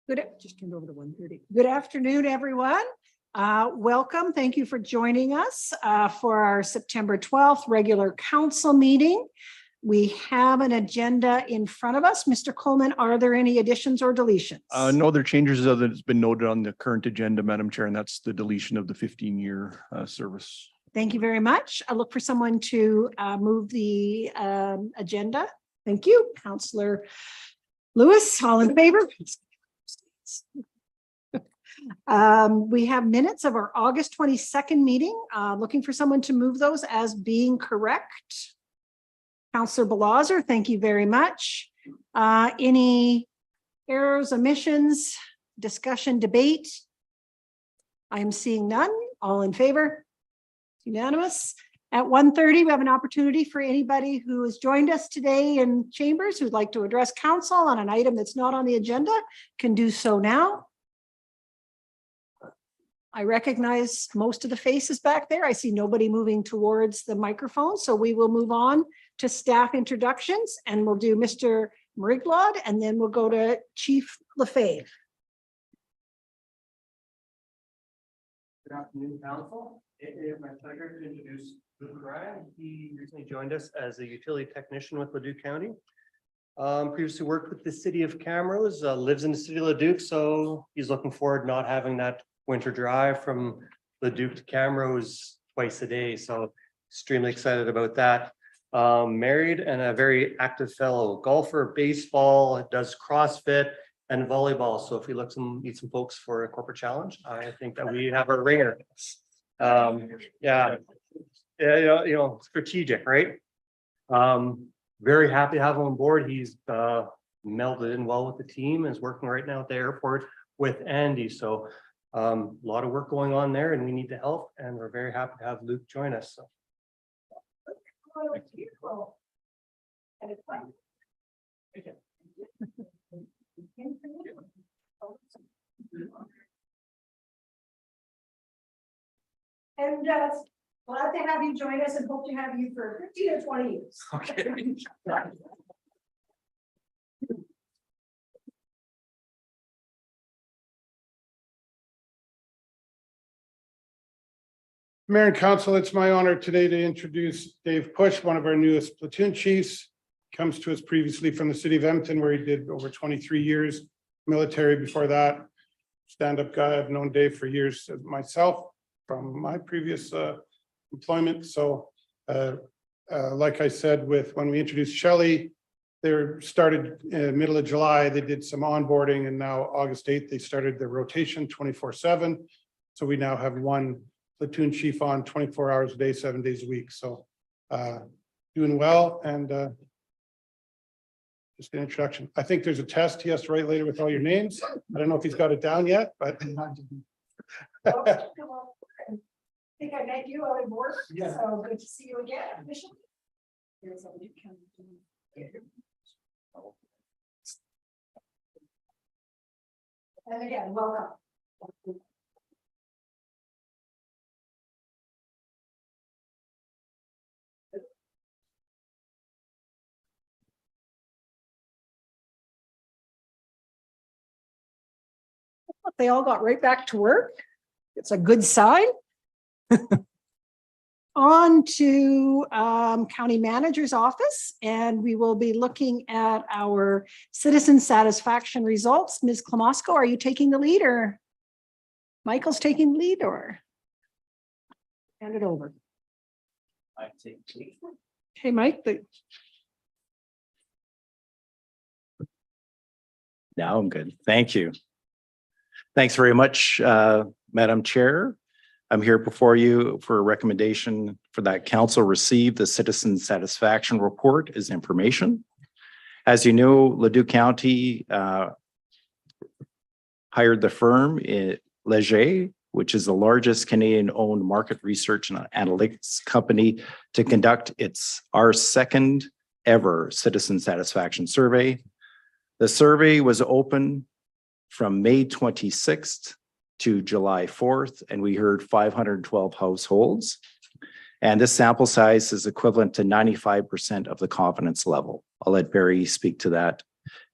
Good, just turned over to 1:30. Good afternoon, everyone. Welcome. Thank you for joining us for our September 12th regular council meeting. We have an agenda in front of us. Mr. Coleman, are there any additions or deletions? No other changes other than it's been noted on the current agenda, Madam Chair, and that's the deletion of the 15-year service. Thank you very much. I look for someone to move the agenda. Thank you, Councillor Lewis. All in favor? We have minutes of our August 22nd meeting. Looking for someone to move those as being correct. Councillor Balazer, thank you very much. Any errors, omissions, discussion, debate? I am seeing none. All in favor? Unanimous. At 1:30, we have an opportunity for anybody who has joined us today in chambers who'd like to address council on an item that's not on the agenda, can do so now. I recognize most of the faces back there. I see nobody moving towards the microphone, so we will move on to staff introductions, and we'll do Mr. Meriglod, and then we'll go to Chief Lefebvre. Good afternoon, Council. It is my pleasure to introduce Luke Ryan. He recently joined us as a utility technician with Leduc County. Previously worked with the city of Camrose, lives in the city of Leduc, so he's looking forward to not having that winter drive from Leduc to Camrose twice a day. So extremely excited about that. Married and a very active fellow, golfer, baseball, does CrossFit and volleyball. So if we need some folks for a corporate challenge, I think that we have a ringer. Yeah, strategic, right? Very happy to have him on board. He's melded in well with the team and is working right now at the airport with Andy. So a lot of work going on there, and we need the help, and we're very happy to have Luke join us. So. And glad to have you join us and hope to have you for 15 or 20 years. Okay. Mayor and Council, it's my honor today to introduce Dave Push, one of our newest platoon chiefs. Comes to us previously from the city of Edmonton, where he did over 23 years military. Before that, stand-up guy. I've known Dave for years myself from my previous employment. So like I said, when we introduced Shelley, they started middle of July. They did some onboarding, and now August 8th, they started their rotation 24/7. So we now have one platoon chief on 24 hours a day, 7 days a week. So doing well, and just an introduction. I think there's a test he has to write later with all your names. I don't know if he's got it down yet, but I think I met you out at work, Yeah. so good to see you again. Officially. And again, welcome. They all got right back to work. It's a good sign. On to county manager's office, and we will be looking at our citizen satisfaction results. Ms. Klamosko, are you taking the lead, or Michael's taking the lead, or hand it over? I take the lead. Hey, Mike. Now I'm good. Thank you. Thanks very much, Madam Chair. I'm here before you for a recommendation for that council receive the citizen satisfaction report as information. As you know, Leduc County hired the firm Leger, which is the largest Canadian-owned market research and analytics company, to conduct our second ever citizen satisfaction survey. The survey was open from May 26th to July 4th, and we heard 512 households. And this sample size is equivalent to 95% of the confidence level. I'll let Barry speak to that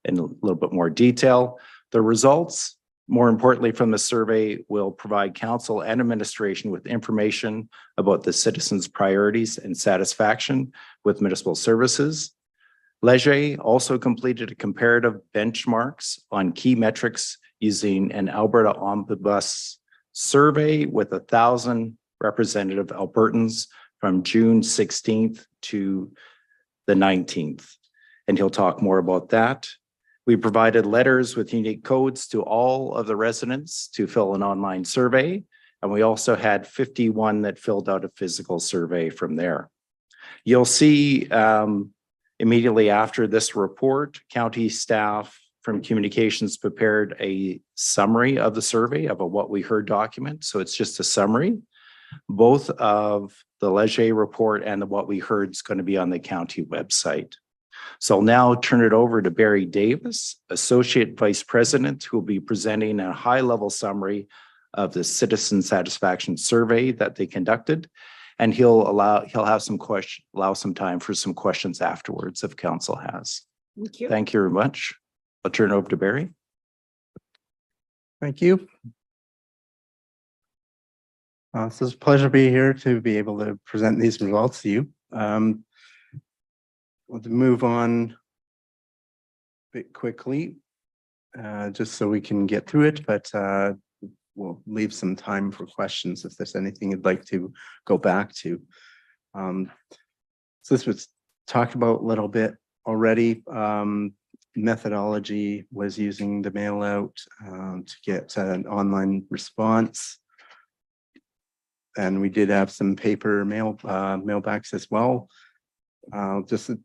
in a little bit more detail. The results, more importantly from the survey, will provide council and administration with information about the citizens' priorities and satisfaction with municipal services. Leger also completed a comparative benchmarks on key metrics using an Alberta Omnibus survey with 1,000 representative Albertans from June 16th to the 19th. And he'll talk more about that. We provided letters with unique codes to all of the residents to fill an online survey. And we also had 51 that filled out a physical survey from there. You'll see immediately after this report, county staff from communications prepared a summary of the survey of a what we heard document. So it's just a summary. Both of the Leger report and the what we heard is going to be on the county website. So I'll now turn it over to Barry Davis, Associate Vice President, who will be presenting a high-level summary of the citizen satisfaction survey that they conducted. And he'll have allow some time for some questions afterwards if council has. Thank you. Thank you very much. I'll turn it over to Barry. Thank you. So it's a pleasure to be here to be able to present these results to you. We'll move on a bit quickly, just so we can get through it, but we'll leave some time for questions if there's anything you'd like to go back to. So this was talked about a little bit already. Methodology was using the mail out to get an online response. And we did have some paper mailbacks as well. Just to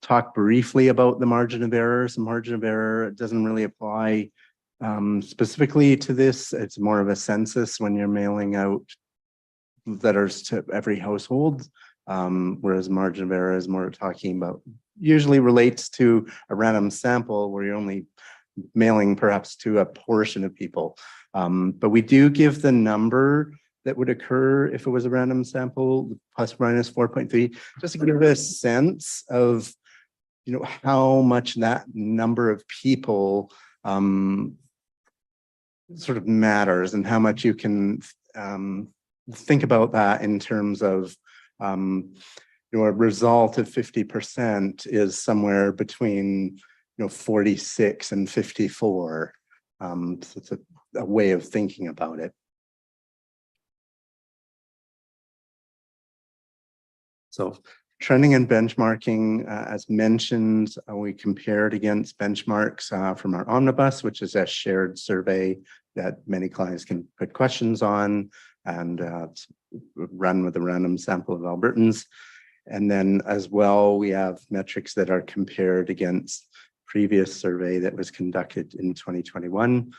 talk briefly about the margin of error. So margin of error doesn't really apply specifically to this. It's more of a census when you're mailing out letters to every household, whereas margin of error is more talking about, usually relates to a random sample where you're only mailing perhaps to a portion of people. But we do give the number that would occur if it was a random sample, plus or minus 4.3, just to give a sense of, how much that number of people sort of matters and how much you can think about that in terms of a result of 50% is somewhere between 46 and 54. So it's a way of thinking about it. So trending and benchmarking, as mentioned, we compared against benchmarks from our Omnibus, which is a shared survey that many clients can put questions on and run with a random sample of Albertans. And then as well, we have metrics that are compared against previous survey that was conducted in 2021.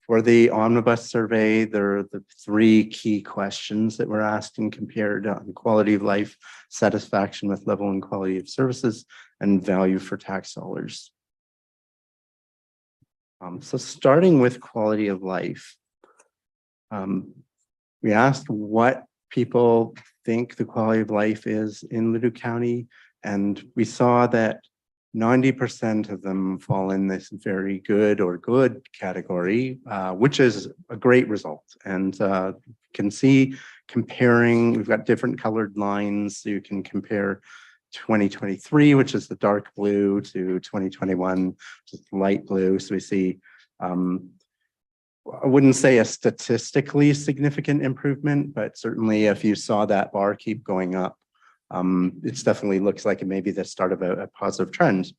For the Omnibus survey, there are the 3 key questions that were asked and compared on quality of life, satisfaction with level and quality of services, and value for tax dollars. So starting with quality of life, we asked what people think the quality of life is in Leduc County, and we saw that 90% of them fall in this very good or good category, which is a great result. And can see comparing, we've got different colored lines. So you can compare 2023, which is the dark blue, to 2021, which is the light blue. So we see, I wouldn't say a statistically significant improvement, but certainly if you saw that bar keep going up, it definitely looks like it may be the start of a positive trend.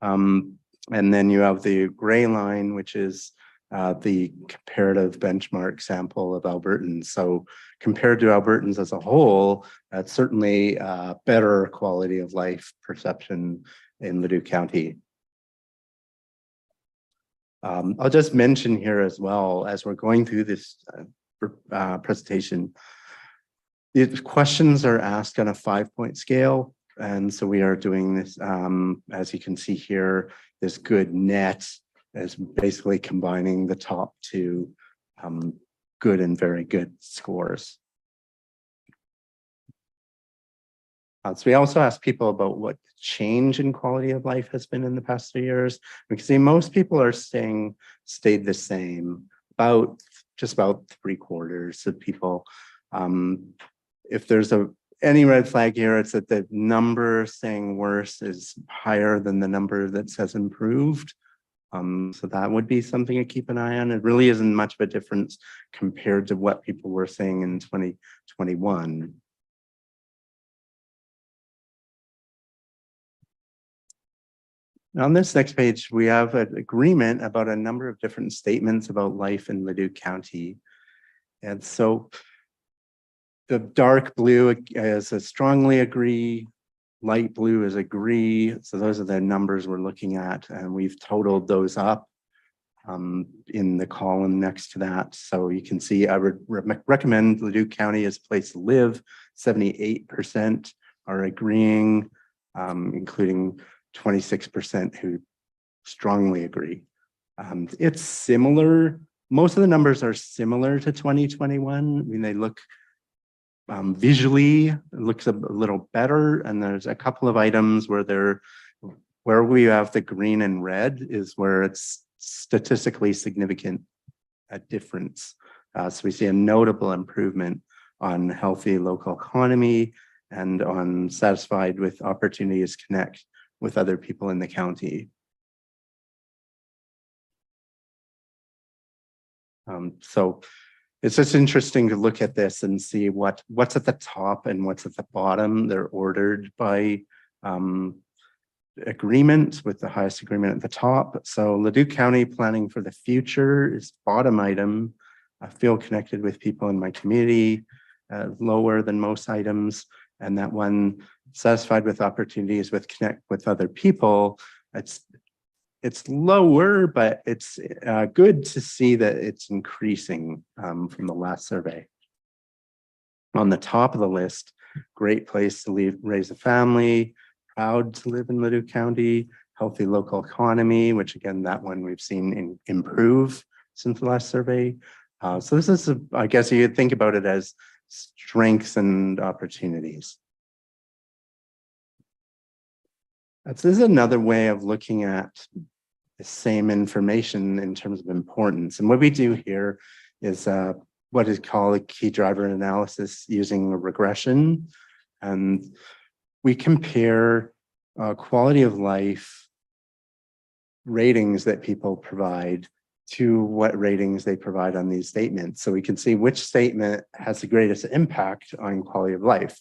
And then you have the gray line, which is the comparative benchmark sample of Albertans. So compared to Albertans as a whole, that's certainly a better quality of life perception in Leduc County. I'll just mention here as well, as we're going through this presentation, the questions are asked on a 5-point scale. And so we are doing this, as you can see here, this good net is basically combining the top 2 good and very good scores. So we also asked people about what change in quality of life has been in the past 3 years. We can see most people are stayed the same, just about 3/4 of people. If there's any red flag here, it's that the number saying worse is higher than the number that says improved. So that would be something to keep an eye on. It really isn't much of a difference compared to what people were saying in 2021. On this next page, we have an agreement about a number of different statements about life in Leduc County. And so the dark blue is a strongly agree, light blue is agree. So those are the numbers we're looking at, and we've totaled those up in the column next to that. So you can see I would recommend Leduc County as a place to live. 78% are agreeing, including 26% who strongly agree. It's similar. Most of the numbers are similar to 2021. I mean, they look visually, it looks a little better. And there's a couple of items where we have the green and red is where it's statistically significant difference. So we see a notable improvement on healthy local economy and on satisfied with opportunities to connect with other people in the county. So it's just interesting to look at this and see what's at the top and what's at the bottom. They're ordered by agreement, with the highest agreement at the top. So Leduc County planning for the future is bottom item. I feel connected with people in my community, lower than most items. And that one, satisfied with opportunities with connect with other people, it's lower, but it's good to see that it's increasing from the last survey. On the top of the list, great place to raise a family, proud to live in Leduc County, healthy local economy, which again, that one we've seen improve since the last survey. So this is, I guess you could think about it as strengths and opportunities. This is another way of looking at the same information in terms of importance. And what we do here is what is called a key driver analysis using a regression. And we compare quality of life ratings that people provide to what ratings they provide on these statements. So we can see which statement has the greatest impact on quality of life.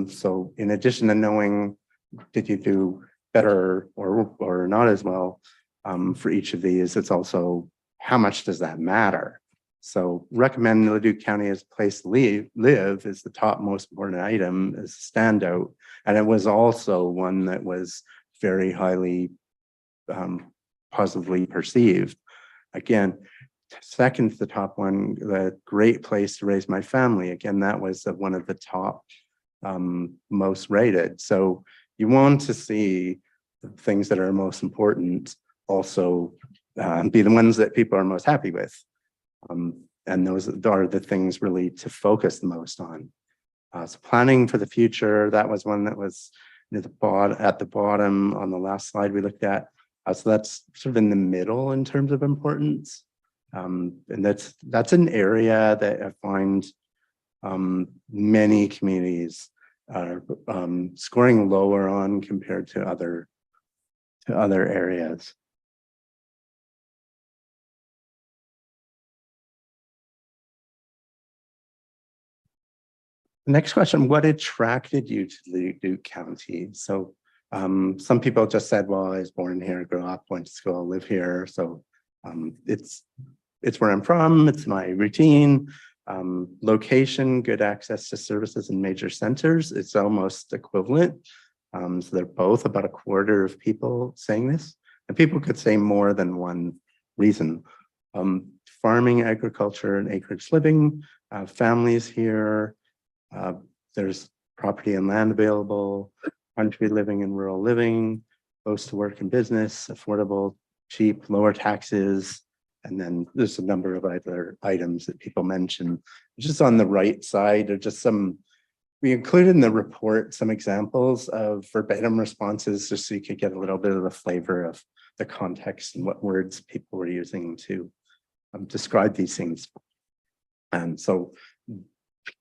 So in addition to knowing, did you do better or not as well for each of these, it's also how much does that matter? So recommend Leduc County as a place to live is the top most important item, as a standout. And it was also one that was very highly positively perceived. Again, second to the top one, the great place to raise my family. Again, that was one of the top most rated. So you want to see the things that are most important also be the ones that people are most happy with. And those are the things really to focus the most on. So planning for the future, that was one that was at the bottom on the last slide we looked at. So that's sort of in the middle in terms of importance. And that's an area that I find many communities are scoring lower on compared to other areas. The next question, what attracted you to Leduc County? So some people just said, well, I was born here, grew up, went to school, live here. So it's where I'm from, it's my routine. Location, good access to services in major centers, it's almost equivalent. So they're both about a quarter of people saying this. And people could say more than one reason. Farming, agriculture, and acreage living, families here. There's property and land available, country living and rural living, close to work and business, affordable, cheap, lower taxes. And then there's a number of other items that people mention. Just on the right side are just some we included in the report some examples of verbatim responses, just so you could get a little bit of the flavor of the context and what words people were using to describe these things. And so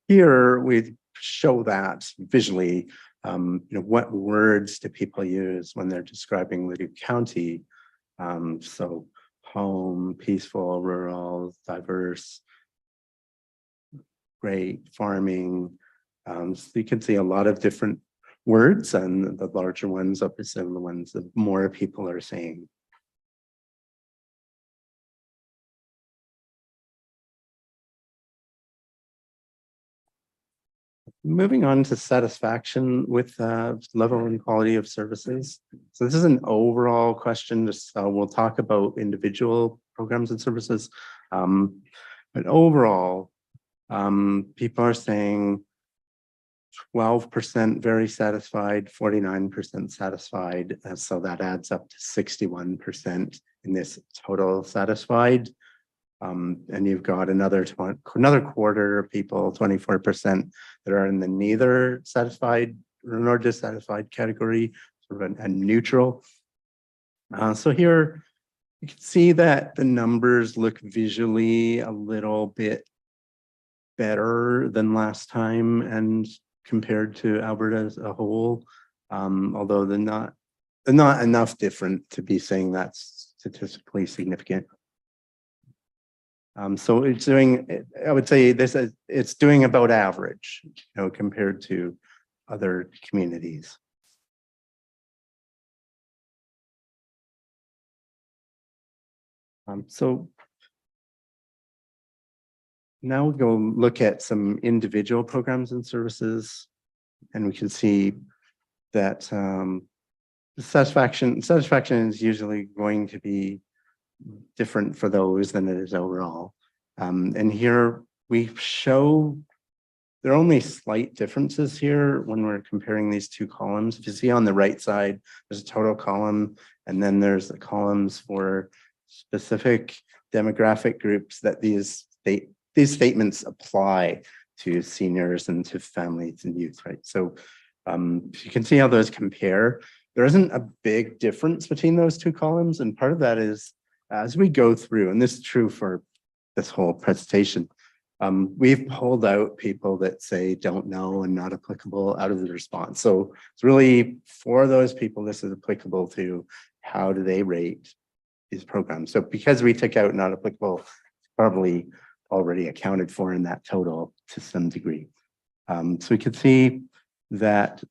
here we show that visually, what words do people use when they're describing Leduc County? So home, peaceful, rural, diverse, great, farming. So you can see a lot of different words, and the larger ones represent the ones that more people are saying. Moving on to satisfaction with level and quality of services. So this is an overall question. Just we'll talk about individual programs and services, but overall, people are saying 12% very satisfied, 49% satisfied. So that adds up to 61% in this total satisfied. And you've got another quarter of people, 24%, that are in the neither satisfied nor dissatisfied category, sort of a neutral. So here you can see that the numbers look visually a little bit better than last time and compared to Alberta as a whole, although they're not enough different to be saying that's statistically significant. So it's doing, I would say it's doing about average, compared to other communities. So now we'll go look at some individual programs and services, and we can see that satisfaction is usually going to be different for those than it is overall. And here we show there are only slight differences here when we're comparing these two columns. If you see on the right side, there's a total column, and then there's the columns for specific demographic groups that these statements apply to seniors and to families and youth, right? So you can see how those compare. There isn't a big difference between those two columns, and part of that is as we go through, and this is true for this whole presentation, we've pulled out people that say don't know and not applicable out of the response. So it's really for those people, this is applicable to how do they rate these programs. So because we took out not applicable, probably already accounted for in that total to some degree. So we can see that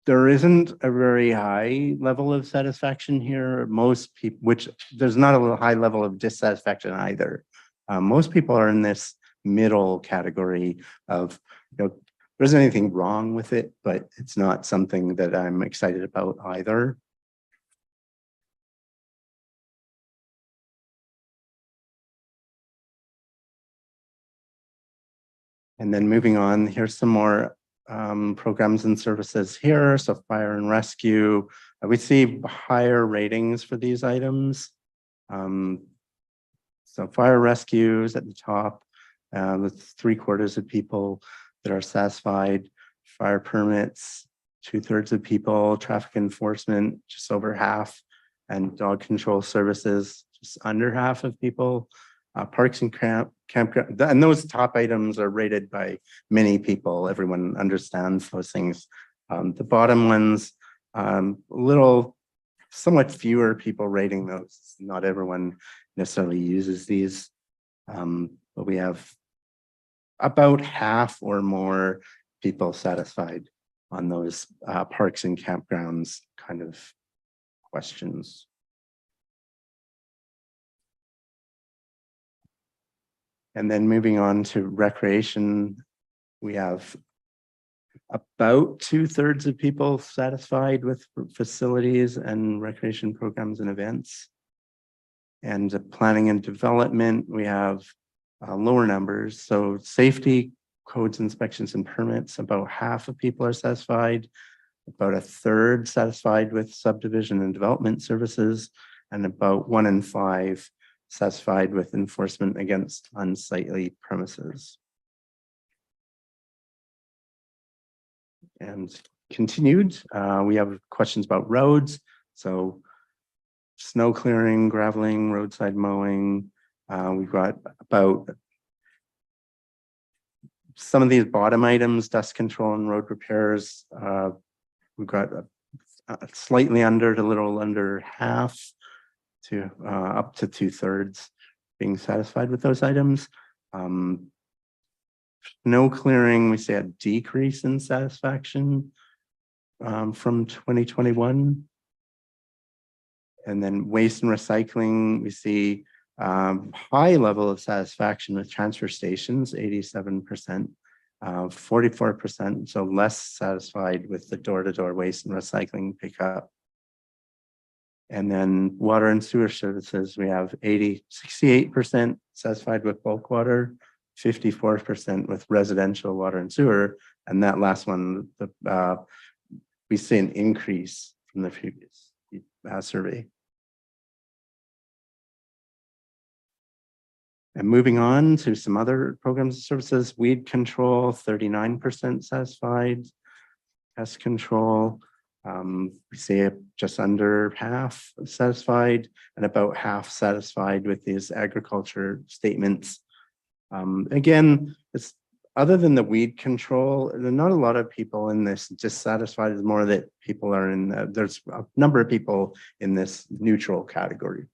there isn't a very high level of satisfaction here. Most people, which there's not a high level of dissatisfaction either. Most people are in this middle category of, there isn't anything wrong with it, but it's not something that I'm excited about either. And then moving on, here's some more programs and services here. So fire and rescue, we see higher ratings for these items. So fire rescues at the top, with 3/4 of people that are satisfied. Fire permits, 2/3 of people. Traffic enforcement, just over half. And dog control services, just under half of people. Parks and campground, and those top items are rated by many people. Everyone understands those things. The bottom ones, somewhat fewer people rating those. Not everyone necessarily uses these, but we have about half or more people satisfied on those parks and campgrounds kind of questions. And then moving on to recreation, we have about 2/3 of people satisfied with facilities and recreation programs and events. And planning and development, we have lower numbers. So safety, codes, inspections, and permits, about half of people are satisfied. About 1/3 satisfied with subdivision and development services, and about 1 in 5 satisfied with enforcement against unsightly premises. And continued, we have questions about roads. So snow clearing, graveling, roadside mowing. We've got about some of these bottom items, dust control and road repairs. We've got slightly under to a little under half to up to 2/3 being satisfied with those items. Snow clearing, we see a decrease in satisfaction from 2021. And then waste and recycling, we see high level of satisfaction with transfer stations, 87%, 44%, so less satisfied with the door-to-door waste and recycling pickup. And then water and sewer services, we have 68% satisfied with bulk water, 54% with residential water and sewer. And that last one, we see an increase from the previous survey. And moving on to some other programs and services, weed control, 39% satisfied. Pest control, we see just under half satisfied and about half satisfied with these agriculture statements. Again, it's other than the weed control, there are not a lot of people in this dissatisfied. It's more that people are in, there's a number of people in this neutral category.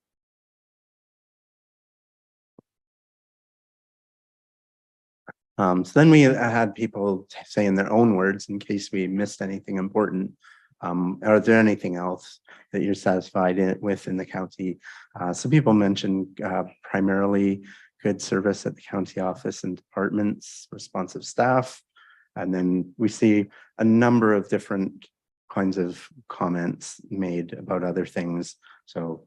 So then we had people say in their own words, in case we missed anything important, are there anything else that you're satisfied with in the county? So people mentioned primarily good service at the county office and departments, responsive staff. And then we see a number of different kinds of comments made about other things. So,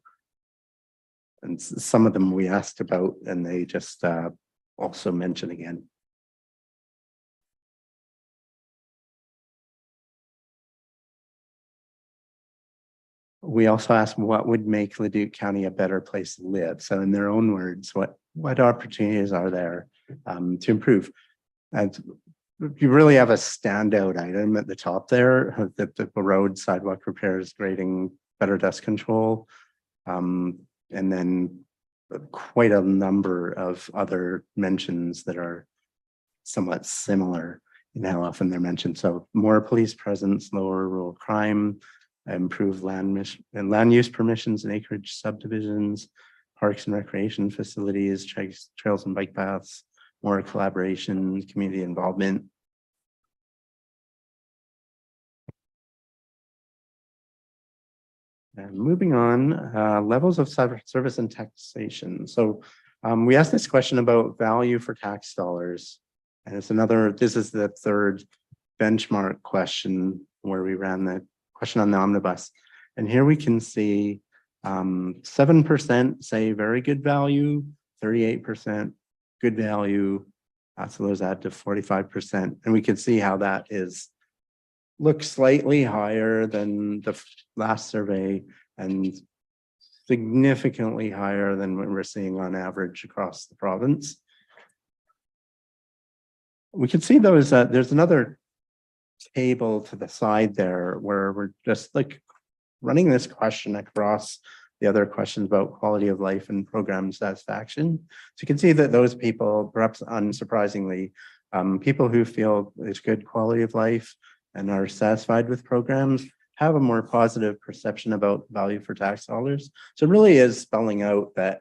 and some of them we asked about and they just also mention again. We also asked what would make Leduc County a better place to live. So in their own words, what opportunities are there to improve? And you really have a standout item at the top there, the road sidewalk repairs, grading, better dust control, and then quite a number of other mentions that are somewhat similar in how often they're mentioned. So more police presence, lower rural crime, improve land use permissions and acreage subdivisions, parks and recreation facilities, trails and bike paths, more collaboration, community involvement. And moving on, levels of service and taxation. So we asked this question about value for tax dollars. And it's this is the third benchmark question where we ran the question on the omnibus. And here we can see 7% say very good value, 38% good value. So those add to 45%. And we can see how that looks slightly higher than the last survey and significantly higher than what we're seeing on average across the province. We can see those, there's another table to the side there where we're just like running this question across the other questions about quality of life and program satisfaction. So you can see that those people, perhaps unsurprisingly, people who feel it's good quality of life and are satisfied with programs have a more positive perception about value for tax dollars. So it really is spelling out that,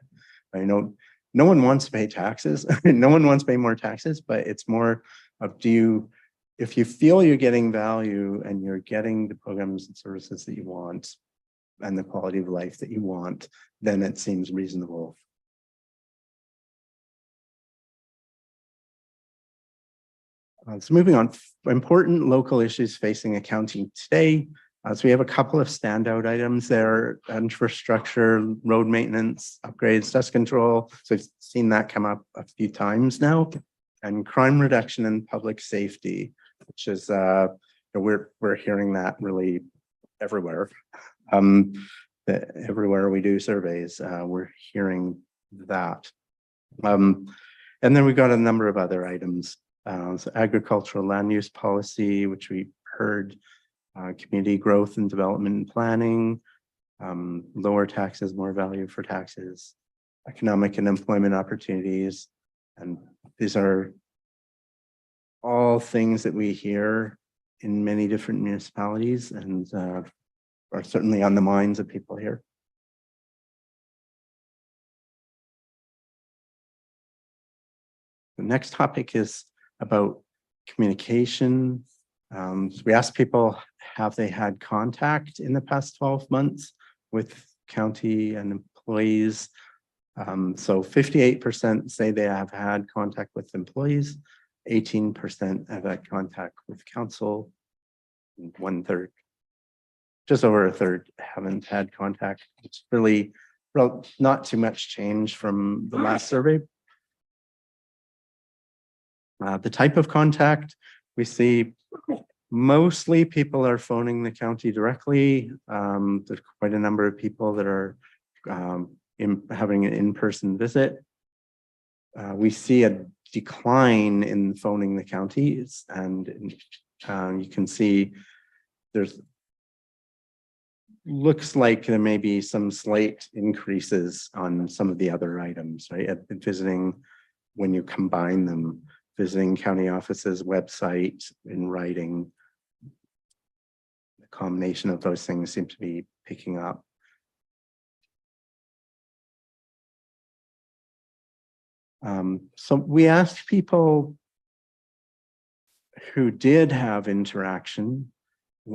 no one wants to pay taxes. No one wants to pay more taxes, but it's more of if you feel you're getting value and you're getting the programs and services that you want and the quality of life that you want, then it seems reasonable. So moving on, important local issues facing a county today. So we have a couple of standout items there: infrastructure, road maintenance, upgrades, dust control. So I've seen that come up a few times now. And crime reduction and public safety, which is we're hearing that really everywhere. Everywhere we do surveys, we're hearing that. And then we've got a number of other items. So agricultural land use policy, which we heard community growth and development and planning, lower taxes, more value for taxes, economic and employment opportunities. And these are all things that we hear in many different municipalities and are certainly on the minds of people here. The next topic is about communication. So we asked people, have they had contact in the past 12 months with county and employees? So 58% say they have had contact with employees, 18% have had contact with council, and 1/3, just over a third, haven't had contact. It's really not too much change from the last survey. The type of contact we see, mostly people are phoning the county directly. There's quite a number of people that are having an in-person visit. We see a decline in phoning the counties, and you can see there's looks like there may be some slight increases on some of the other items, right? Visiting, when you combine them, visiting county offices, website, in writing, the combination of those things seem to be picking up. So we asked people who did have interaction,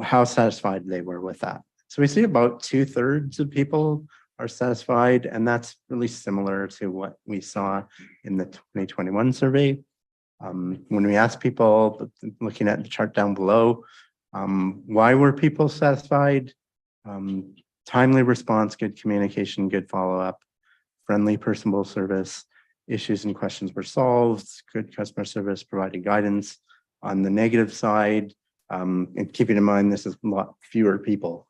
how satisfied they were with that. So we see about 2/3 of people are satisfied, and that's really similar to what we saw in the 2021 survey. When we asked people, looking at the chart down below, why were people satisfied? Timely response, good communication, good follow-up, friendly, personable service, issues and questions were solved, good customer service, provided guidance. On the negative side, and keeping in mind this is a lot fewer people,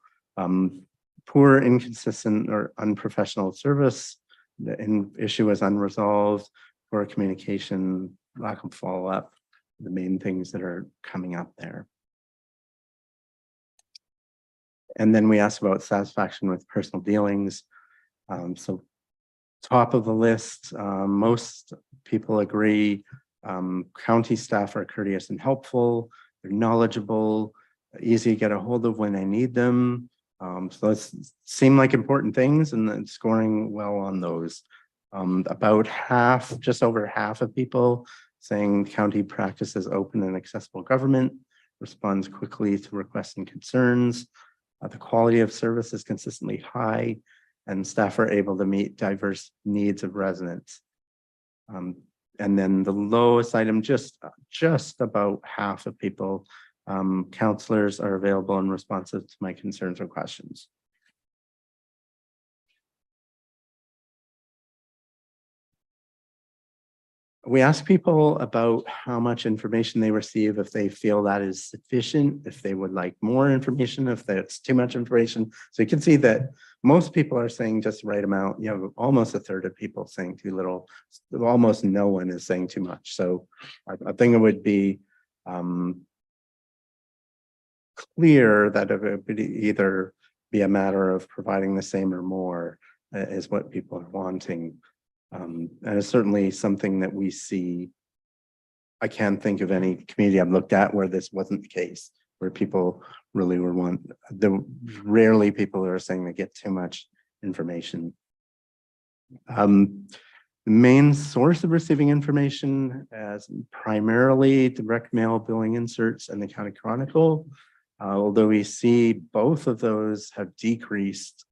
poor, inconsistent, or unprofessional service, the issue was unresolved, poor communication, lack of follow-up, the main things that are coming up there. And then we asked about satisfaction with personal dealings. So top of the list, most people agree county staff are courteous and helpful, they're knowledgeable, easy to get a hold of when I need them. So those seem like important things, and then scoring well on those. About half, just over half of people saying county practices open and accessible government, responds quickly to requests and concerns. The quality of service is consistently high, and staff are able to meet diverse needs of residents. And then the lowest item, just about half of people, counselors are available and responsive to my concerns or questions. We ask people about how much information they receive, if they feel that is sufficient, if they would like more information, if that's too much information. So you can see that most people are saying just the right amount. You know, almost a third of people saying too little. Almost no one is saying too much. So I think it would be clear that it would either be a matter of providing the same or more is what people are wanting. And it's certainly something that we see. I can't think of any community I've looked at where this wasn't the case, where people really were rarely people are saying they get too much information. The main source of receiving information is primarily direct mail billing inserts and the County Chronicle. Although we see both of those have decreased.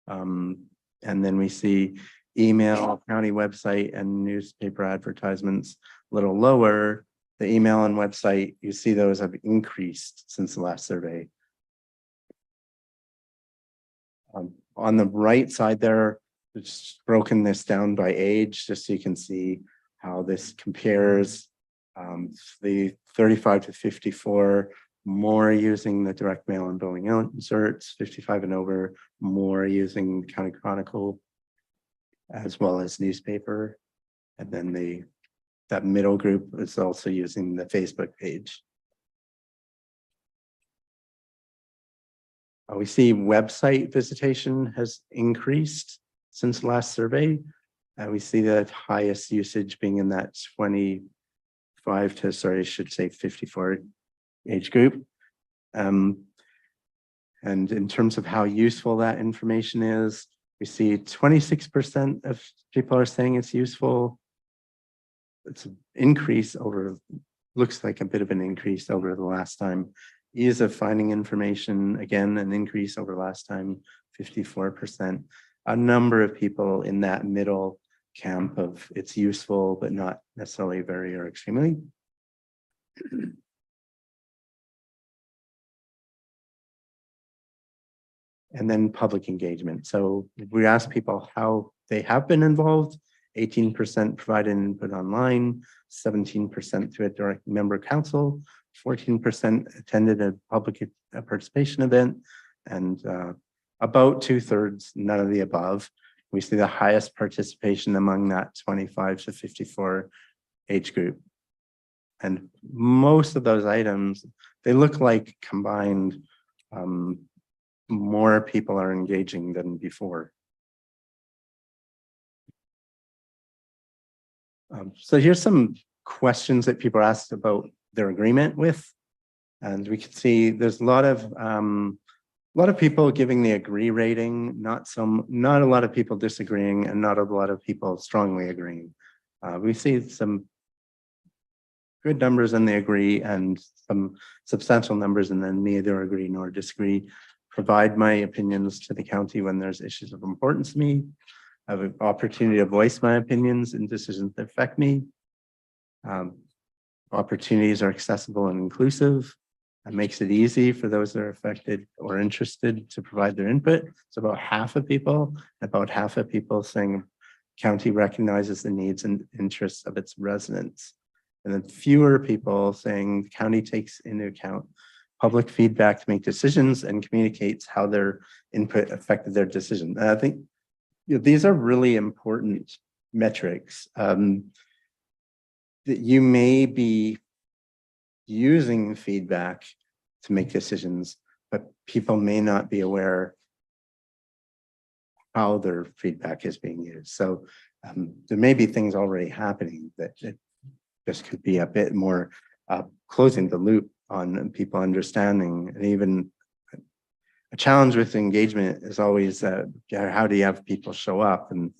And then we see email, county website, and newspaper advertisements a little lower. The email and website, you see those have increased since the last survey. On the right side there, it's broken this down by age, just so you can see how this compares. The 35 to 54, more using the direct mail and billing inserts, 55 and over, more using County Chronicle, as well as newspaper. And then that middle group is also using the Facebook page. We see website visitation has increased since last survey. We see the highest usage being in that 25 to, sorry, I should say 54 age group. And in terms of how useful that information is, we see 26% of people are saying it's useful. It's an increase over, looks like a bit of an increase over the last time. Ease of finding information, again, an increase over last time, 54%. A number of people in that middle camp of it's useful, but not necessarily very or extremely. And then public engagement. So we asked people how they have been involved. 18% provided input online, 17% through a direct member council, 14% attended a public participation event, and about 2/3, none of the above. We see the highest participation among that 25 to 54 age group. And most of those items, they look like combined, more people are engaging than before. So here's some questions that people asked about their agreement with. And we can see there's a lot of people giving the agree rating, not a lot of people disagreeing, and not a lot of people strongly agreeing. We see some good numbers in the agree and some substantial numbers and then neither agree nor disagree. Provide my opinions to the county when there's issues of importance to me. I have an opportunity to voice my opinions and decisions that affect me. Opportunities are accessible and inclusive. It makes it easy for those that are affected or interested to provide their input. It's about half of people saying county recognizes the needs and interests of its residents. And then fewer people saying the county takes into account public feedback to make decisions and communicates how their input affected their decision. And I think these are really important metrics that you may be using feedback to make decisions, but people may not be aware how their feedback is being used. So there may be things already happening that this could be a bit more closing the loop on people understanding. And even a challenge with engagement is always how do you have people show up? And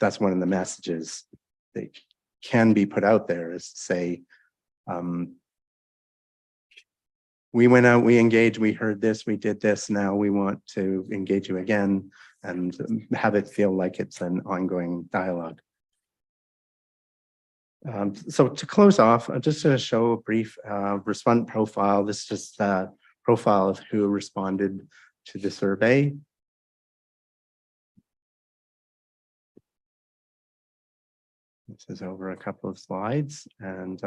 that's one of the messages that can be put out there is to say, we went out, we engaged, we heard this, we did this, now we want to engage you again and have it feel like it's an ongoing dialogue. So to close off, I'm just going to show a brief respondent profile. This is just a profile of who responded to the survey. This is over a couple of slides and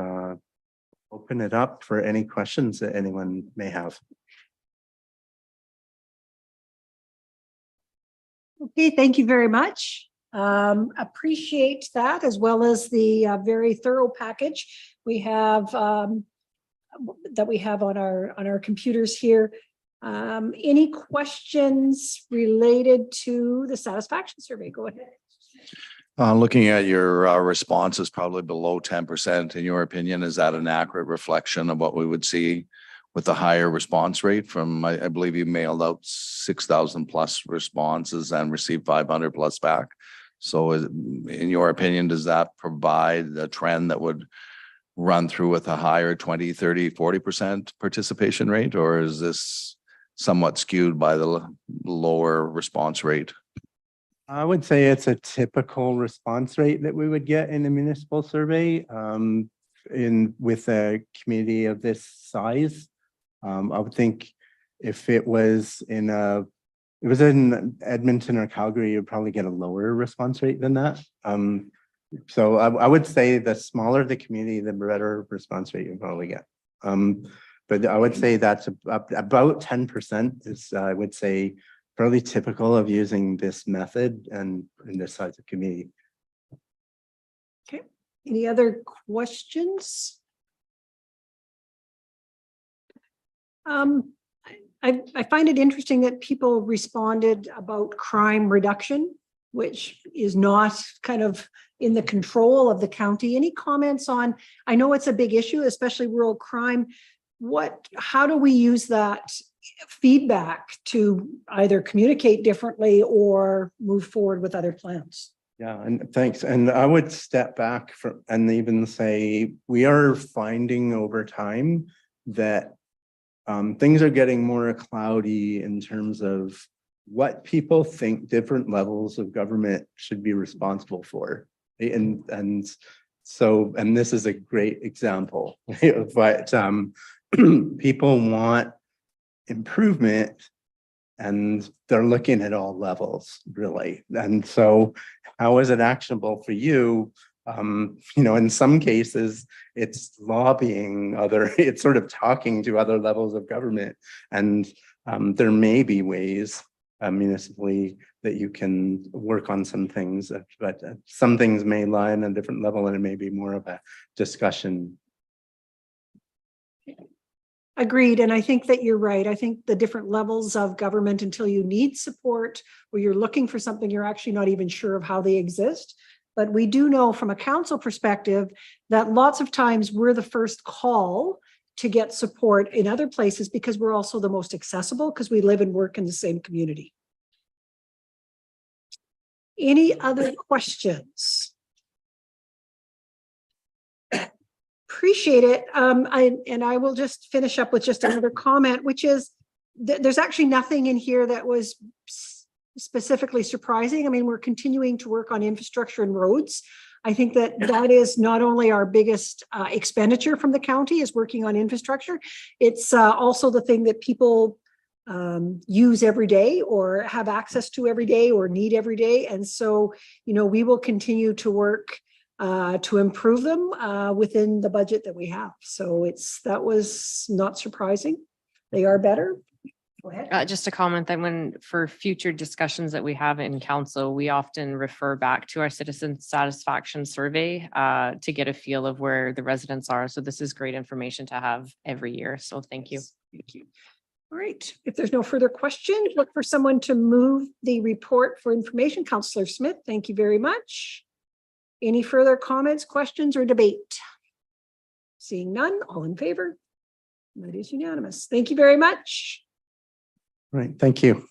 open it up for any questions that anyone may have. Okay, thank you very much. Appreciate that as well as the very thorough package we have that we have on our computers here. Any questions related to the satisfaction survey? Go ahead. Looking at your responses, probably below 10%. In your opinion, is that an accurate reflection of what we would see with the higher response rate from, I believe you mailed out 6,000 plus responses and received 500 plus back. So in your opinion, does that provide the trend that would run through with a higher 20, 30, 40% participation rate? Or is this somewhat skewed by the lower response rate? I would say it's a typical response rate that we would get in a municipal survey with a community of this size. I would think if it was in Edmonton or Calgary, you'd probably get a lower response rate than that. So I would say the smaller the community, the better response rate you probably get. But I would say that's about 10% is, I would say, fairly typical of using this method and in this size of community. Okay, any other questions? I find it interesting that people responded about crime reduction, which is not kind of in the control of the county. Any comments on, I know it's a big issue, especially rural crime. How do we use that feedback to either communicate differently or move forward with other plans? Yeah, and thanks. And I would step back from and even say we are finding over time that things are getting more cloudy in terms of what people think different levels of government should be responsible for. And so, and this is a great example of what people want improvement, and they're looking at all levels, really. And so how is it actionable for you? In some cases, it's lobbying it's sort of talking to other levels of government. And there may be ways municipally that you can work on some things, but some things may lie on a different level and it may be more of a discussion. Agreed. And I think that you're right. I think the different levels of government, until you need support or you're looking for something, you're actually not even sure of how they exist. But we do know from a council perspective that lots of times we're the first call to get support in other places because we're also the most accessible because we live and work in the same community. Any other questions? Appreciate it. I will just finish up with just another comment, which is there's actually nothing in here that was specifically surprising. I mean, we're continuing to work on infrastructure and roads. I think that is not only our biggest expenditure from the county is working on infrastructure. It's also the thing that people use every day or have access to every day or need every day. And so, we will continue to work to improve them within the budget that we have. So that was not surprising. They are better. Go ahead. Just a comment that for future discussions that we have in council, we often refer back to our citizen satisfaction survey to get a feel of where the residents are. So this is great information to have every year. So thank you. Thank you. All right. If there's no further questions, look for someone to move the report for information. Councillor Smith, thank you very much. Any further comments, questions, or debate? Seeing none, all in favor? That is unanimous. Thank you very much. Right, thank you.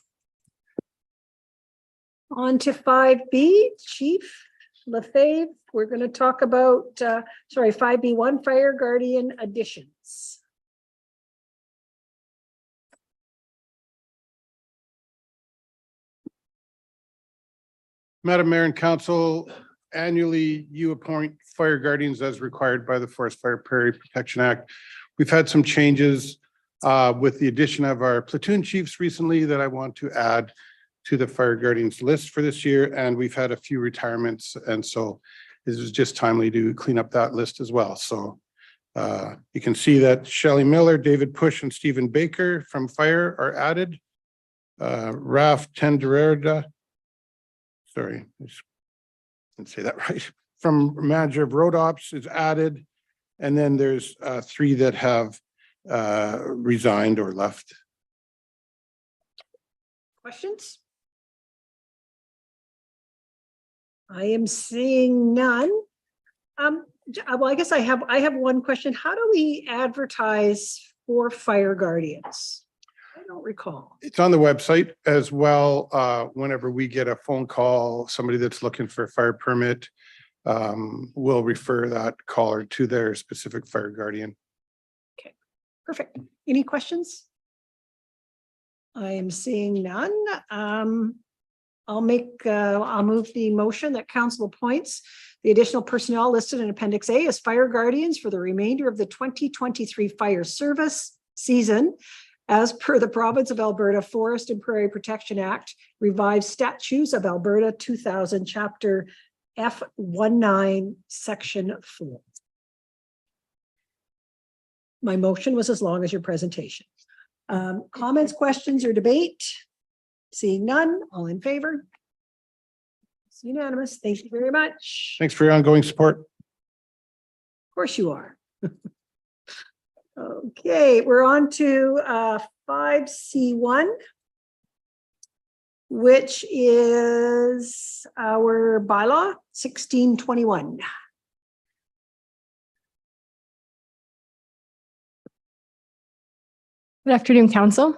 On to 5B, Chief Lefebvre. We're going to talk about, 5B1, Fire Guardian additions. Madam Mayor and Council, annually you appoint fire guardians as required by the Forest Fire Prairie Protection Act. We've had some changes with the addition of our platoon chiefs recently that I want to add to the fire guardians list for this year. And we've had a few retirements. And so this is just timely to clean up that list as well. So you can see that Shelley Miller, David Push, and Stephen Baker from fire are added. Raf Tendererda, sorry, I didn't say that right, from manager of road ops is added. And then there's 3 that have resigned or left. Questions? I am seeing none. Well, I guess I have one question. How do we advertise for fire guardians? I don't recall. It's on the website as well. Whenever we get a phone call, somebody that's looking for a fire permit, we'll refer that caller to their specific fire guardian. Okay, perfect. Any questions? I am seeing none. I'll move the motion that council appoints the additional personnel listed in Appendix A as fire guardians for the remainder of the 2023 fire service season as per the Province of Alberta Forest and Prairie Protection Act, revised statutes of Alberta 2000, Chapter F19, Section 4. My motion was as long as your presentation. Comments, questions, or debate? Seeing none, all in favor? It's unanimous. Thank you very much. Thanks for your ongoing support. Of course you are. Okay, we're on to 5C1, which is our bylaw 1621. Good afternoon, Council.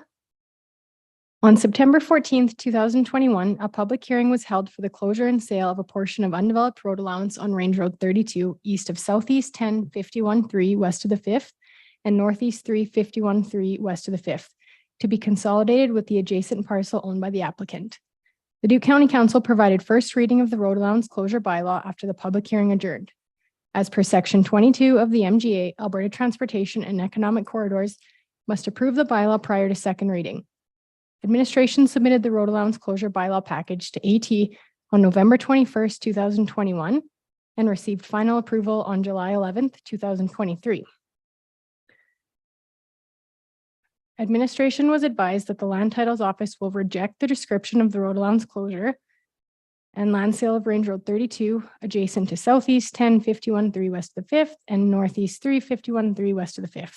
On September 14th, 2021, a public hearing was held for the closure and sale of a portion of undeveloped road allowance on Range Road 32, east of Southeast 10-51-3 west of the 5th and Northeast 3-51-3 west of the 5th, to be consolidated with the adjacent parcel owned by the applicant. The Leduc County Council provided first reading of the road allowance closure bylaw after the public hearing adjourned. As per Section 22 of the MGA, Alberta Transportation and Economic Corridors must approve the bylaw prior to second reading. Administration submitted the road allowance closure bylaw package to AT on November 21st, 2021, and received final approval on July 11th, 2023. Administration was advised that the Land Titles Office will reject the description of the road allowance closure and land sale of Range Road 32 adjacent to Southeast 10-51-3 west of the 5th and Northeast 3-51-3 west of the 5th.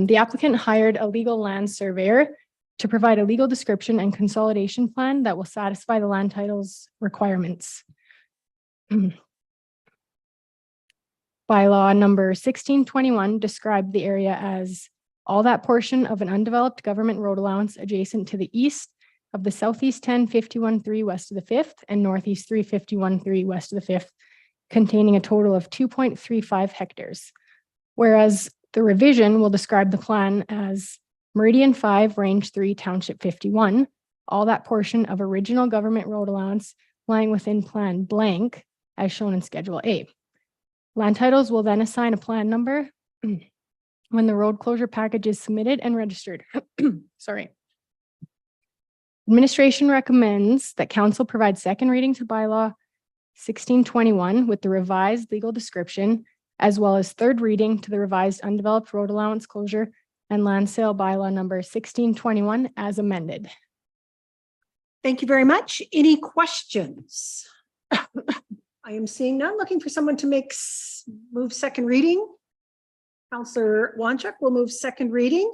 The applicant hired a legal land surveyor to provide a legal description and consolidation plan that will satisfy the land titles requirements. Bylaw number 1621 described the area as all that portion of an undeveloped government road allowance adjacent to the east of the Southeast 10-51-3 west of the 5th and Northeast 3-51-3 west of the 5th, containing a total of 2.35 hectares. Whereas the revision will describe the plan as Meridian 5, Range 3, Township 51, all that portion of original government road allowance lying within Plan blank, as shown in Schedule A. Land titles will then assign a plan number when the road closure package is submitted and registered. Sorry. Administration recommends that Council provide second reading to bylaw 1621 with the revised legal description, as well as third reading to the revised undeveloped road allowance closure and land sale bylaw number 1621 as amended. Thank you very much. Any questions? I am seeing none. Looking for someone to move second reading. Councillor Wanchuk will move second reading.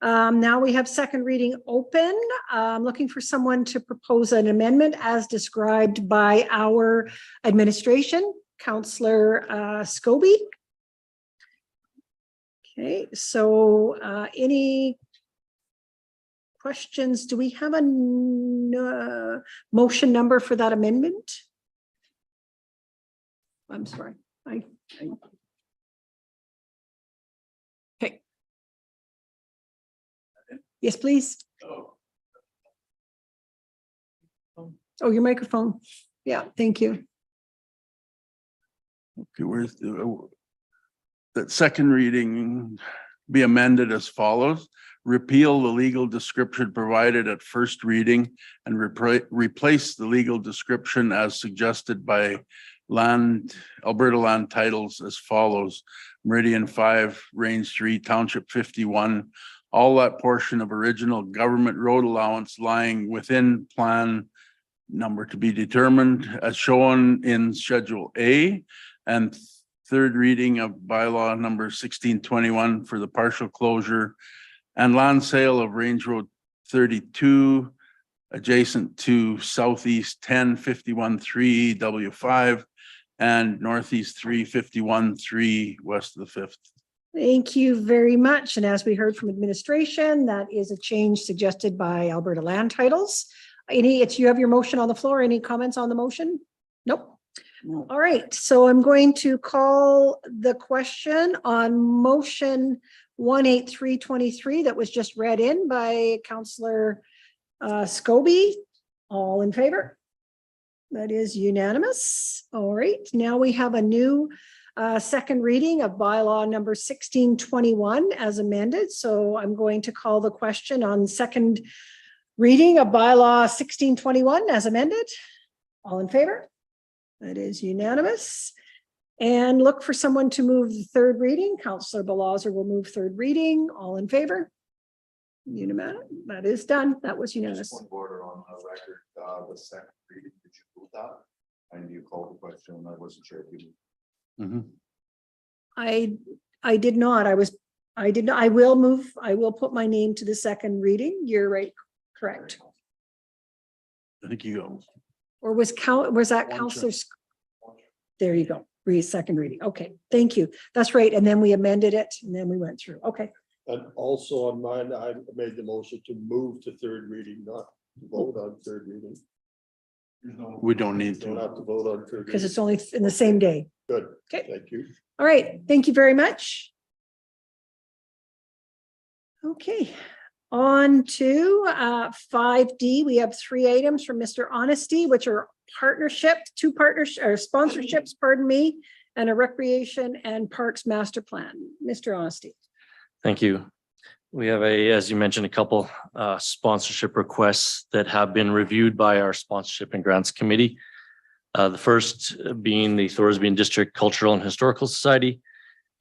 Now we have second reading open. Looking for someone to propose an amendment as described by our administration. Councillor Scobie. Okay, so any questions? Do we have a motion number for that amendment? I'm sorry. Okay. Yes, please. Oh, your microphone. Yeah, thank you. Okay, where's that second reading be amended as follows? Repeal the legal description provided at first reading and replace the legal description as suggested by Alberta Land Titles as follows. Meridian 5, Range 3, Township 51, all that portion of original government road allowance lying within plan number to be determined as shown in Schedule A, and third reading of bylaw number 1621 for the partial closure and land sale of Range Road 32 adjacent to Southeast 10-51-3 W5 and Northeast 3-51-3 west of the 5th. Thank you very much. And as we heard from administration, that is a change suggested by Alberta Land Titles. You have your motion on the floor. Any comments on the motion? Nope. No. All right. So I'm going to call the question on motion 18323 that was just read in by Councillor Scobie. All in favor? That is unanimous. All right. Now we have a new second reading of bylaw number 1621 as amended. So I'm going to call the question on second reading of bylaw 1621 as amended. All in favor? That is unanimous. And look for someone to move the third reading. Councillor Balazar will move third reading. All in favor? Unanimous. That is done. That was unanimous. Just one order on the record, the second reading, did you move that? And you called the question, I wasn't sure if you. I did not. I I did not, I will put my name to the second reading. You're right, correct. I think you go. Or was that Counselor? There you go. Second reading. Okay, thank you. That's right. And then we amended it and then we went through. Okay. And also on mine, I made the motion to move to third reading, not to vote on third reading. We don't need Don't to. have to vote on third. Because reading. it's only in the same day. Good. Okay. Thank you. All right. Thank you very much. Okay. On to 5D, we have 3 items from Mr. Honesty, which are two partnerships or sponsorships, pardon me, and a recreation and parks master plan. Mr. Honesty. Thank you. We have as you mentioned, a couple sponsorship requests that have been reviewed by our sponsorship and grants committee. The first being the Thorsby District Cultural and Historical Society.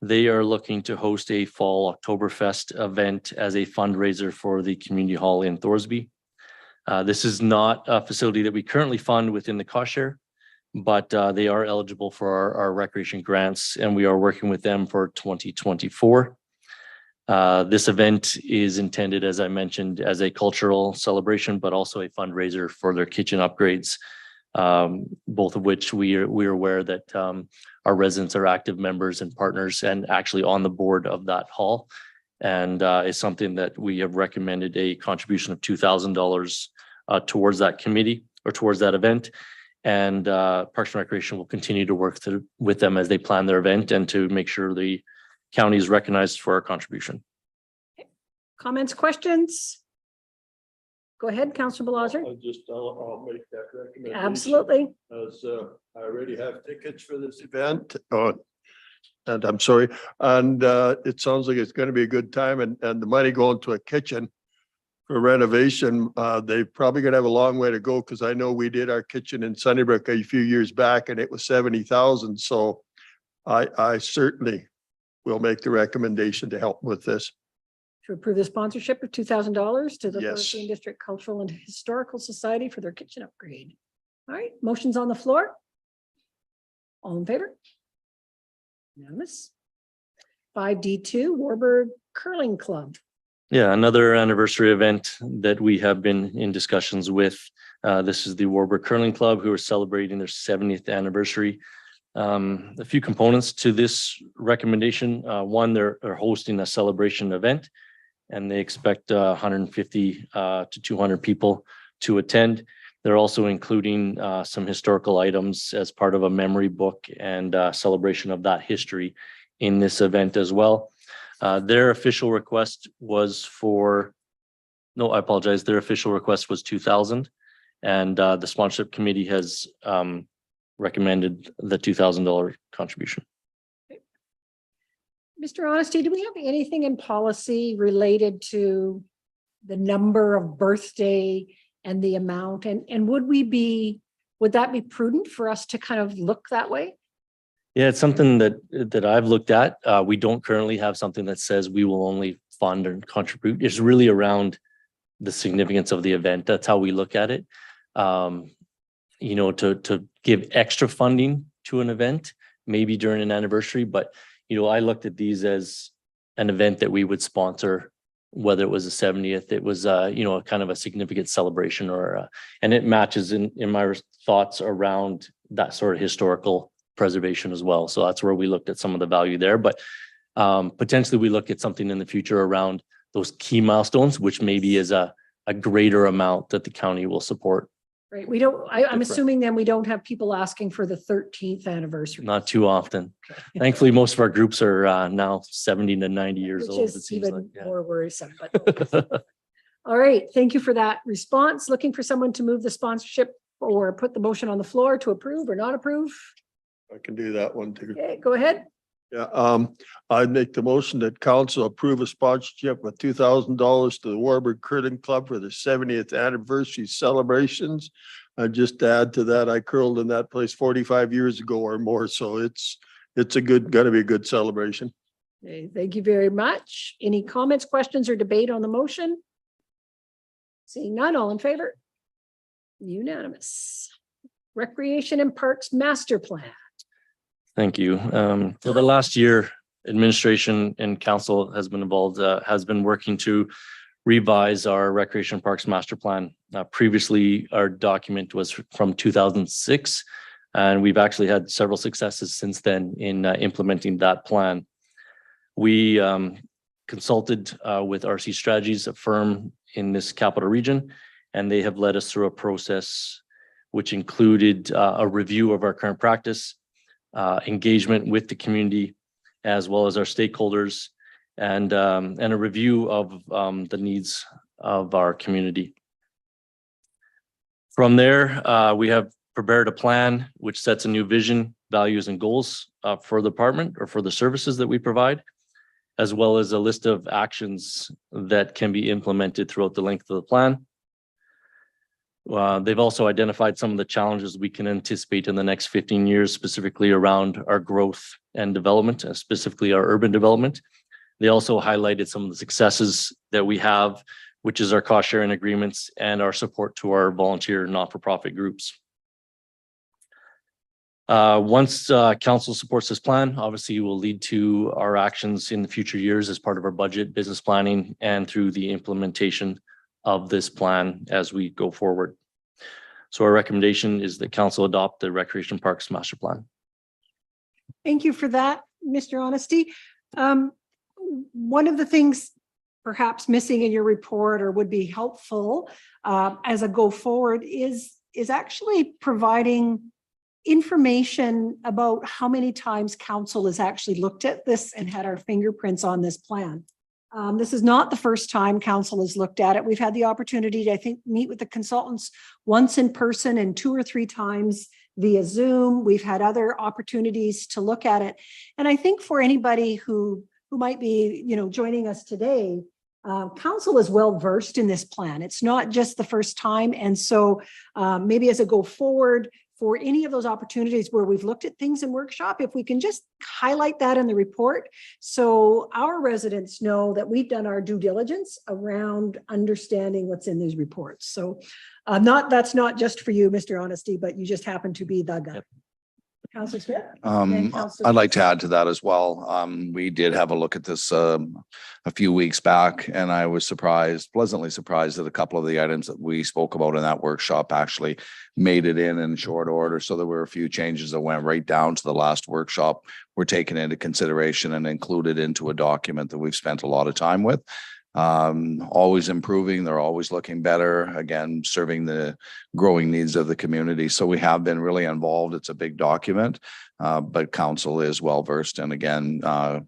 They are looking to host a fall Oktoberfest event as a fundraiser for the community hall in Thorsby. This is not a facility that we currently fund within the cost share, but they are eligible for our recreation grants, and we are working with them for 2024. This event is intended, as I mentioned, as a cultural celebration, but also a fundraiser for their kitchen upgrades, both of which we're aware that our residents are active members and partners and actually on the board of that hall. And it's something that we have recommended a contribution of $2,000 towards that committee or towards that event. And Parks and Recreation will continue to work with them as they plan their event and to make sure the county is recognized for our contribution. Comments, questions? Go ahead, Councillor Balazer. I'll make that recommendation. Absolutely. As I already have tickets for this event. And I'm sorry. And it sounds like it's going to be a good time, and the money going to a kitchen for renovation, they probably going to have a long way to go, because I know we did our kitchen in Sunnybrook a few years back and it was 70,000. So I certainly will make the recommendation to help with this. To approve the sponsorship of $2,000 to the Yes. Thorsby District Cultural and Historical Society for their kitchen upgrade. All right, motions on the floor. All in favor? Unanimous. 5D2 Warburg Curling Club. Yeah, another anniversary event that we have been in discussions with. This is the Warburg Curling Club, who are celebrating their 70th anniversary. A few components to this recommendation. One, they're hosting a celebration event, and they expect 150 to 200 people to attend. They're also including some historical items as part of a memory book and celebration of that history in this event as well. Their official request was their official request was 2,000, and the sponsorship committee has recommended the $2,000 contribution. Mr. Honesty, do we have anything in policy related to the number of birthday and the amount? And would that be prudent for us to kind of look that way? Yeah, it's something that I've looked at. We don't currently have something that says we will only fund and contribute. It's really around the significance of the event. That's how we look at it. To give extra funding to an event, maybe during an anniversary, but I looked at these as an event that we would sponsor, whether it was a 70th, it was kind of a significant celebration, and it matches in my thoughts around that sort of historical preservation as well. So that's where we looked at some of the value there, but potentially we look at something in the future around those key milestones, which maybe is a greater amount that the county will support. Right. I'm assuming then we don't have people asking for the 13th anniversary. Not too often. Thankfully, most of our groups are now 70 to 90 years Which old. It is seems even like, yeah. more worrisome. But all right. Thank you for that response. Looking for someone to move the sponsorship or put the motion on the floor to approve or not approve. I can do that one too. Okay, go ahead. Yeah, I'd make the motion that council approve a sponsorship with $2,000 to the Warburg Curling Club for the 70th anniversary celebrations. Just to add to that, I curled in that place 45 years ago or more, so it's gonna be a good celebration. Okay, thank you very much. Any comments, questions, or debate on the motion? Seeing none, all in favor? Unanimous. Recreation and Parks Master Plan. Thank you. For the last year, administration and council has been involved, has been working to revise our recreation parks master plan. Previously, our document was from 2006, and we've actually had several successes since then in implementing that plan. We consulted with RC Strategies, a firm in this capital region, and they have led us through a process which included a review of our current practice, engagement with the community, as well as our stakeholders, and a review of the needs of our community. From there, we have prepared a plan which sets a new vision, values, and goals for the department or for the services that we provide, as well as a list of actions that can be implemented throughout the length of the plan. They've also identified some of the challenges we can anticipate in the next 15 years, specifically around our growth and development, specifically our urban development. They also highlighted some of the successes that we have, which is our cost sharing agreements and our support to our volunteer not-for-profit groups. Once council supports this plan, obviously it will lead to our actions in the future years as part of our budget, business planning, and through the implementation of this plan as we go forward. So our recommendation is that council adopt the Recreation Parks Master Plan. Thank you for that, Mr. Honesty. One of the things perhaps missing in your report or would be helpful as a go forward is actually providing information about how many times council has actually looked at this and had our fingerprints on this plan. This is not the first time council has looked at it. We've had the opportunity to, I think, meet with the consultants once in person and 2 or 3 times via Zoom. We've had other opportunities to look at it. And I think for anybody who might be, joining us today, council is well versed in this plan. It's not just the first time. And so maybe as a go forward, for any of those opportunities where we've looked at things in workshop, if we can just highlight that in the report, so our residents know that we've done our due diligence around understanding what's in these reports. So that's not just for you, Mr. Honesty, but you just happen to be the guy. Councilor Smith? I'd like to add to that as well. We did have a look at this a few weeks back, and I was pleasantly surprised that a couple of the items that we spoke about in that workshop actually made it in short order. So there were a few changes that went right down to the last workshop, were taken into consideration and included into a document that we've spent a lot of time with. Always improving, they're always looking better, again, serving the growing needs of the community. So we have been really involved. It's a big document, but council is well versed. And again, I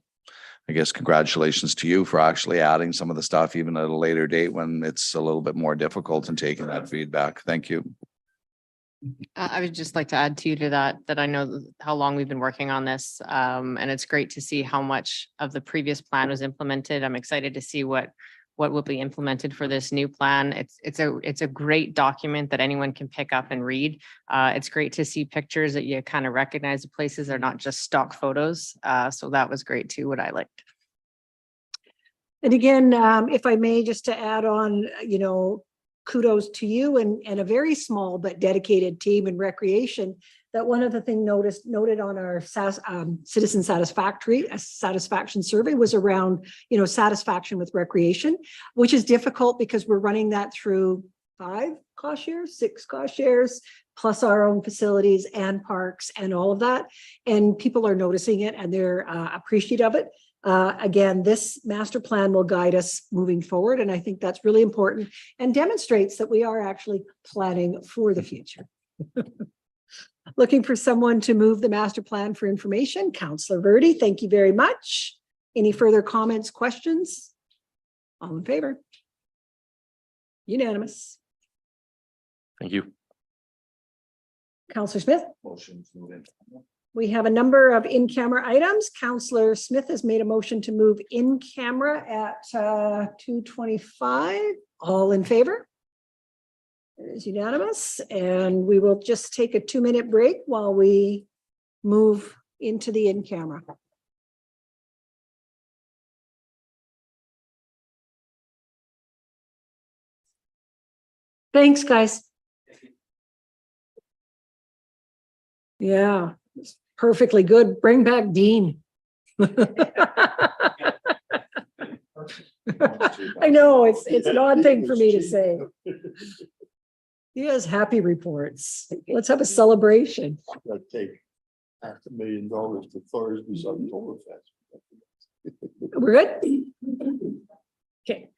guess congratulations to you for actually adding some of the stuff even at a later date when it's a little bit more difficult and taking that feedback. Thank you. I would just like to add to that I know how long we've been working on this, and it's great to see how much of the previous plan was implemented. I'm excited to see what will be implemented for this new plan. It's a great document that anyone can pick up and read. It's great to see pictures that you kind of recognize the places. They're not just stock photos. So that was great too, what I liked. And again, if I may, just to add on, kudos to you and a very small but dedicated team in recreation. That one of the things noted on our citizen satisfaction survey was around, satisfaction with recreation, which is difficult because we're running that through 5 cost shares, 6 cost shares, plus our own facilities and parks and all of that. And people are noticing it and they're appreciative of it. Again, this master plan will guide us moving forward. And I think that's really important and demonstrates that we are actually planning for the future. Looking for someone to move the master plan for information. Councillor Verdi, thank you very much. Any further comments, questions? All in favor? Unanimous. Thank you. Councillor Smith? Motion to move in. We have a number of in-camera items. Councillor Smith has made a motion to move in camera at 2:25. All in favor? It is unanimous. And we will just take a 2-minute break while we move into the in-camera. Thanks, guys. Yeah. Perfectly good. Bring back Dean. I know, it's an odd thing for me to say. He has happy reports. Let's have a celebration. I'd take $500,000 to Thursday's Oktoberfest. We're good? Okay.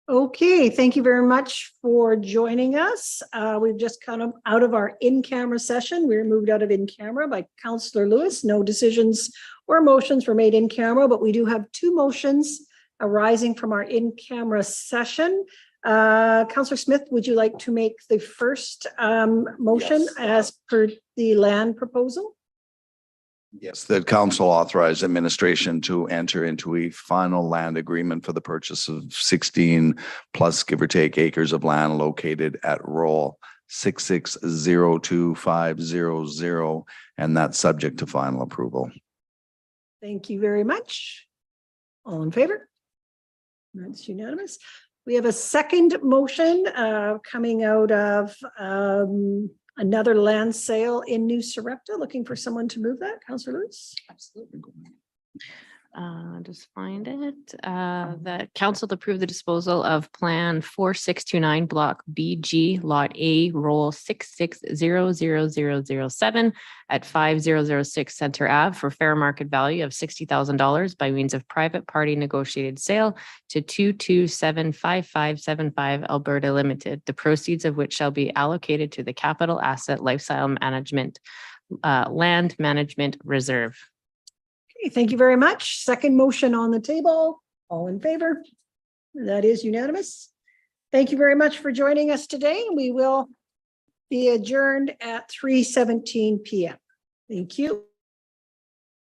Okay, thank you very much for joining us. We've just come out of our in-camera session. We were moved out of in-camera by Councillor Lewis. No decisions or motions were made in camera, but we do have two motions arising from our in-camera session. Councillor Smith, would you like to make the first motion Yes. as per the land proposal? Yes, that council authorized administration to enter into a final land agreement for the purchase of 16 plus give or take acres of land located at roll 6602-500, and that's subject to final approval. Thank you very much. All in favor? That's unanimous. We have a second motion coming out of another land sale in New Sarepta. Looking for someone to move that. Councillor Lewis? Absolutely. Just find it. That council to approve the disposal of Plan 4629 Block BG Lot A Roll 660007 at 5006 Center Ave for fair market value of $60,000 by means of private party negotiated sale to 2275575 Alberta Limited. The proceeds of which shall be allocated to the Capital Asset Lifestyle Management Land Management Reserve. Okay, thank you very much. Second motion on the table. All in favor? That is unanimous. Thank you very much for joining us today. We will be adjourned at 3:17 p.m. Thank you.